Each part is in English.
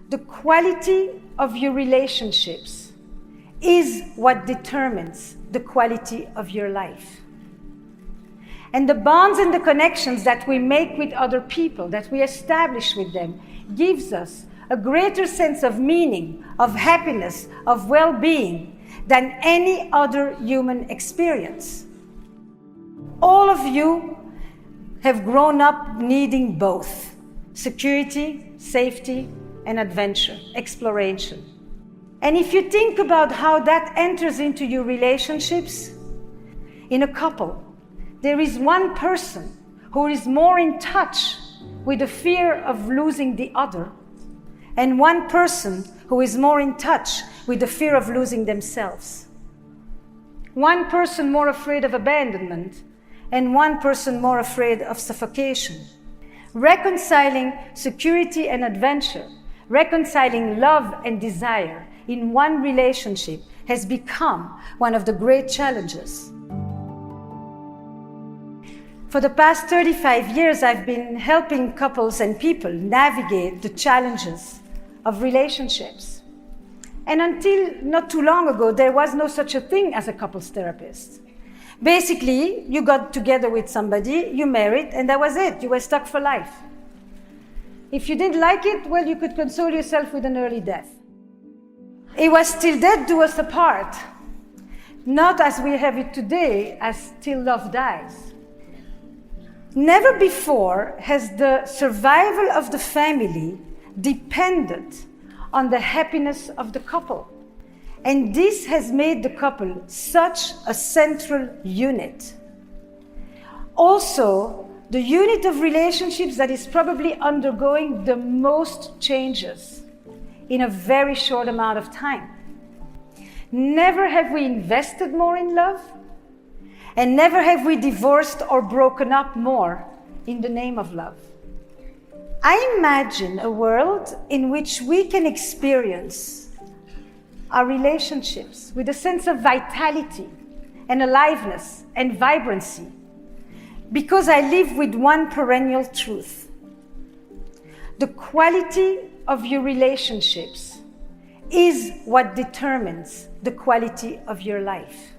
The quality of your relationships is what determines the quality of your life. And the bonds and the connections that we make with other people, that we establish with them, gives us a greater sense of meaning, of happiness, of well-being than any other human experience. All of you have grown up needing both security, safety, and adventure, exploration. And if you think about how that enters into your relationships, in a couple, there is one person who is more in touch with the fear of losing the other, and one person who is more in touch with the fear of losing themselves. One person more afraid of abandonment, and one person more afraid of suffocation. Reconciling security and adventure, reconciling love and desire in one relationship has become one of the great challenges. For the past 35 years, I've been helping couples and people navigate the challenges of relationships. And until not too long ago, there was no such a thing as a couples therapist. Basically, you got together with somebody, you married, and that was it. You were stuck for life. If you didn't like it, well, you could console yourself with an early death. It was till death do us apart, not as we have it today, as till love dies. Never before has the survival of the family depended on the happiness of the couple. And this has made the couple such a central unit. Also, the unit of relationships that is probably undergoing the most changes in a very short amount of time. Never have we invested more in love, and never have we divorced or broken up more in the name of love. I imagine a world in which we can experience our relationships with a sense of vitality and aliveness and vibrancy, because I live with one perennial truth. The quality of your relationships is what determines the quality of your life.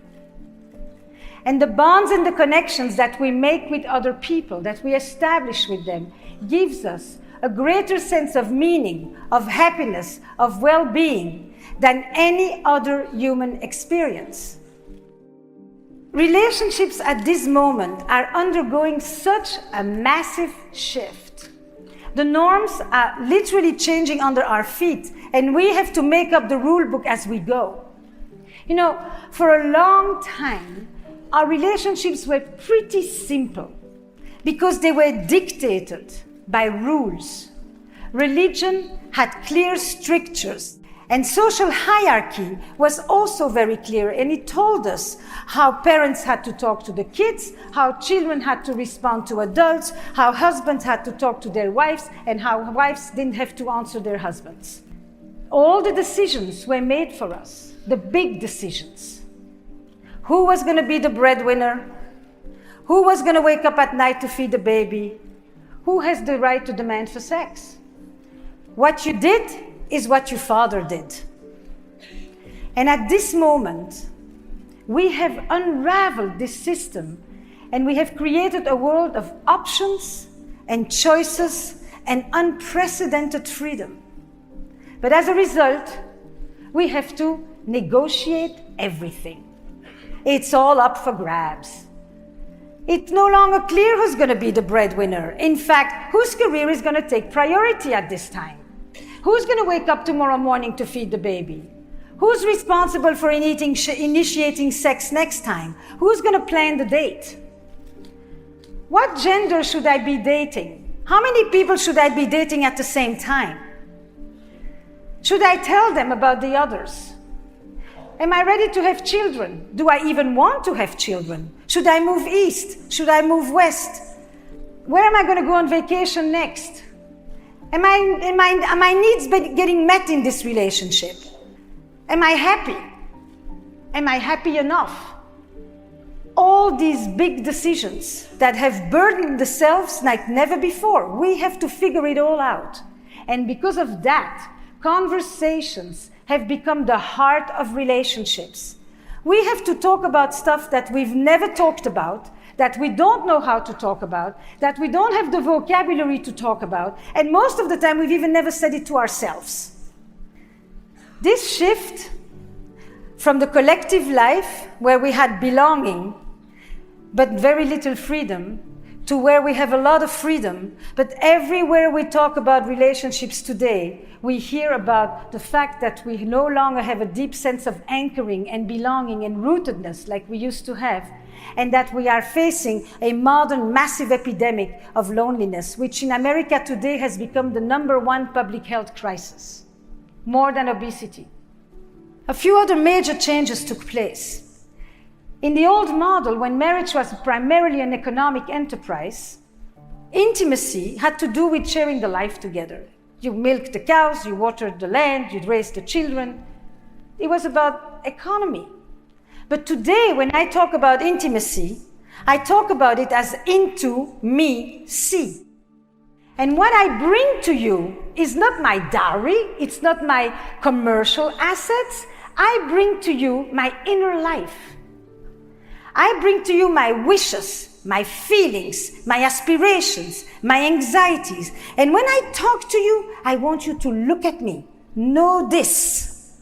And the bonds and the connections that we make with other people, that we establish with them, gives us a greater sense of meaning, of happiness, of well-being than any other human experience. Relationships at this moment are undergoing such a massive shift. The norms are literally changing under our feet, and we have to make up the rule book as we go. You know, for a long time, our relationships were pretty simple because they were dictated by rules. Religion had clear strictures, and social hierarchy was also very clear, and it told us how parents had to talk to the kids, how children had to respond to adults, how husbands had to talk to their wives, and how wives didn't have to answer their husbands. All the decisions were made for us, the big decisions. Who was going to be the breadwinner? Who was going to wake up at night to feed the baby? Who has the right to demand for sex? What you did is what your father did. And at this moment, we have unraveled this system, and we have created a world of options and choices and unprecedented freedom. But as a result, we have to negotiate everything. It's all up for grabs. It's no longer clear who's going to be the breadwinner. In fact, whose career is going to take priority at this time? Who's going to wake up tomorrow morning to feed the baby? Who's responsible for initiating sex next time? Who's going to plan the date? What gender should I be dating? How many people should I be dating at the same time? Should I tell them about the others? Am I ready to have children? Do I even want to have children? Should I move east? Should I move west? Where am I going to go on vacation next? Are my needs getting met in this relationship? Am I happy? Am I happy enough? All these big decisions that have burdened the selves like never before, we have to figure it all out. And because of that, conversations have become the heart of relationships. We have to talk about stuff that we've never talked about, that we don't know how to talk about, that we don't have the vocabulary to talk about, and most of the time we've even never said it to ourselves. This shift from the collective life, where we had belonging, but very little freedom, to where we have a lot of freedom, but everywhere we talk about relationships today, we hear about the fact that we no longer have a deep sense of anchoring and belonging and rootedness like we used to have, and that we are facing a modern massive epidemic of loneliness, which in America today has become the #1 public health crisis, more than obesity. A few other major changes took place. In the old model, when marriage was primarily an economic enterprise, intimacy had to do with sharing the life together. You milked the cows, you watered the land, you raised the children. It was about economy. But today, when I talk about intimacy, I talk about it as into me, see. And what I bring to you is not my dowry, it's not my commercial assets. I bring to you my inner life. I bring to you my wishes, my feelings, my aspirations, my anxieties. And when I talk to you, I want you to look at me. Know this.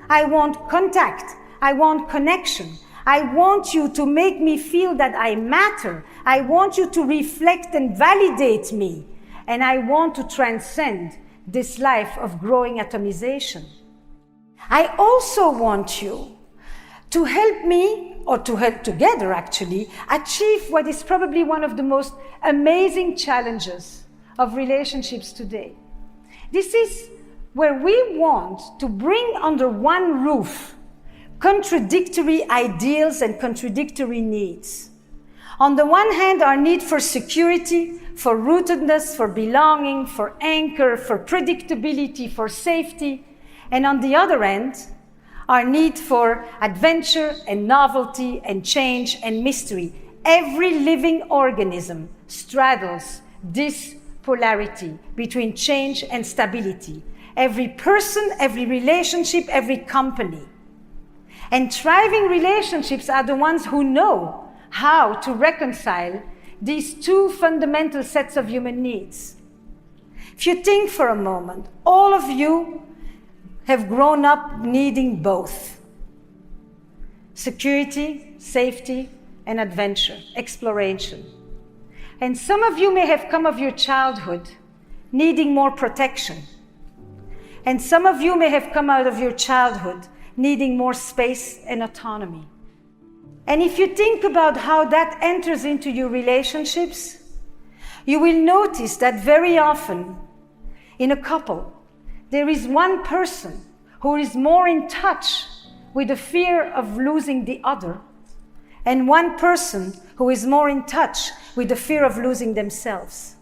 I want contact. I want connection. I want you to make me feel that I matter. I want you to reflect and validate me. And I want to transcend this life of growing atomization. I also want you to help me, or to help together actually, achieve what is probably one of the most amazing challenges of relationships today. This is where we want to bring under one roof contradictory ideals and contradictory needs. On the one hand, our need for security, for rootedness, for belonging, for anchor, for predictability, for safety, and on the other end, our need for adventure and novelty and change and mystery. Every living organism straddles this polarity between change and stability. Every person, every relationship, every company. And thriving relationships are the ones who know how to reconcile these two fundamental sets of human needs. If you think for a moment, all of you have grown up needing both. Security, safety, and adventure, exploration. And some of you may have come of your childhood needing more protection. And some of you may have come out of your childhood needing more space and autonomy. And if you think about how that enters into your relationships, you will notice that very often in a couple, there is one person who is more in touch with the fear of losing the other, and one person who is more in touch with the fear of losing themselves.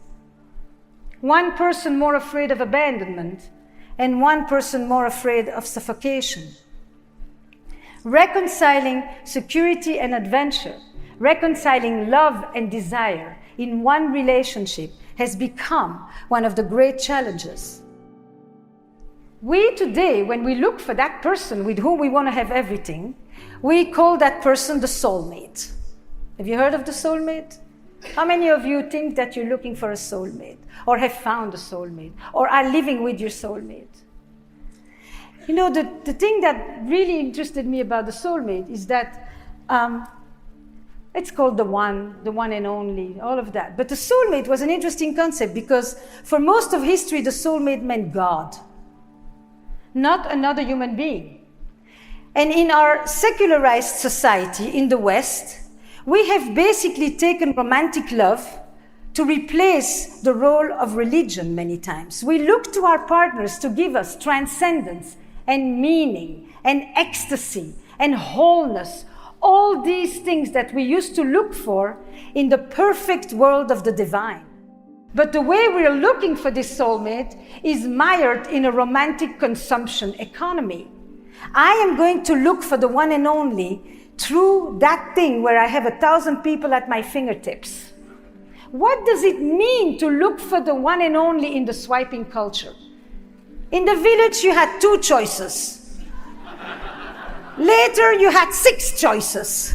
One person more afraid of abandonment, and one person more afraid of suffocation. Reconciling security and adventure, reconciling love and desire in one relationship has become one of the great challenges. We today, when we look for that person with whom we want to have everything, we call that person the soulmate. Have you heard of the soulmate? How many of you think that you're looking for a soulmate, or have found a soulmate, or are living with your soulmate? You know, the thing that really interested me about the soulmate is that it's called the one and only, all of that. But the soulmate was an interesting concept because for most of history, the soulmate meant God, not another human being. And in our secularized society in the West, we have basically taken romantic love to replace the role of religion many times. We look to our partners to give us transcendence and meaning and ecstasy and wholeness, all these things that we used to look for in the perfect world of the divine. But the way we're looking for this soulmate is mired in a romantic consumption economy. I am going to look for the one and only through that thing where I have 1,000 people at my fingertips. What does it mean to look for the one and only in the swiping culture? In the village, you had 2 choices. Later, you had 6 choices.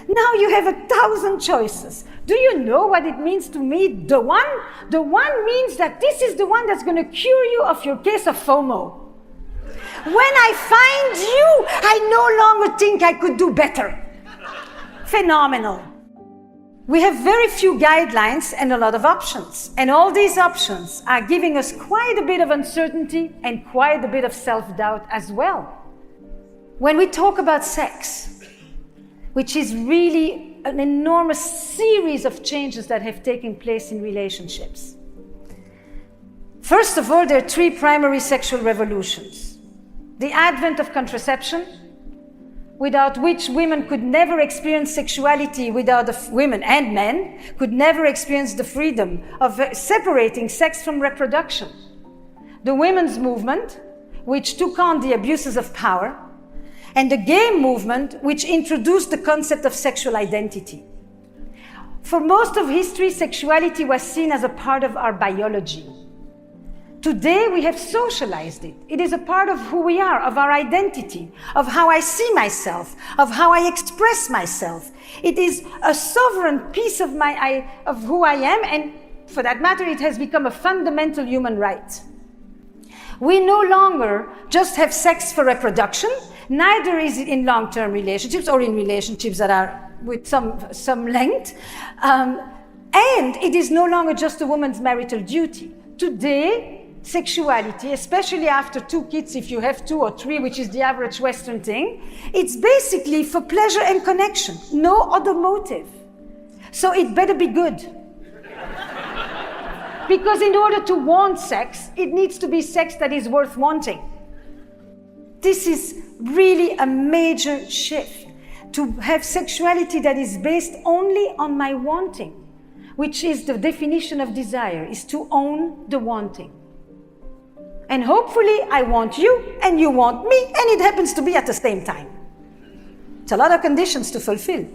Now you have 1,000 choices. Do you know what it means to me, the one? The one means that this is the one that's going to cure you of your case of FOMO. When I find you, I no longer think I could do better. Phenomenal. We have very few guidelines and a lot of options. And all these options are giving us quite a bit of uncertainty and quite a bit of self-doubt as well. When we talk about sex, which is really an enormous series of changes that have taken place in relationships. First of all, there are 3 primary sexual revolutions. The advent of contraception, without which women could never experience sexuality, women and men could never experience the freedom of separating sex from reproduction. The women's movement, which took on the abuses of power, and the gay movement, which introduced the concept of sexual identity. For most of history, sexuality was seen as a part of our biology. Today, we have socialized it. It is a part of who we are, of our identity, of how I see myself, of how I express myself. It is a sovereign piece of who I am, and for that matter, it has become a fundamental human right. We no longer just have sex for reproduction, neither is it in long-term relationships or in relationships that are with some length. And it is no longer just a woman's marital duty. Today, sexuality, especially after 2 kids, if you have 2 or 3, which is the average Western thing, it's basically for pleasure and connection, no other motive. So it better be good. Because in order to want sex, it needs to be sex that is worth wanting. This is really a major shift, to have sexuality that is based only on my wanting, which is the definition of desire, is to own the wanting. And hopefully I want you and you want me, and it happens to be at the same time. It's a lot of conditions to fulfill.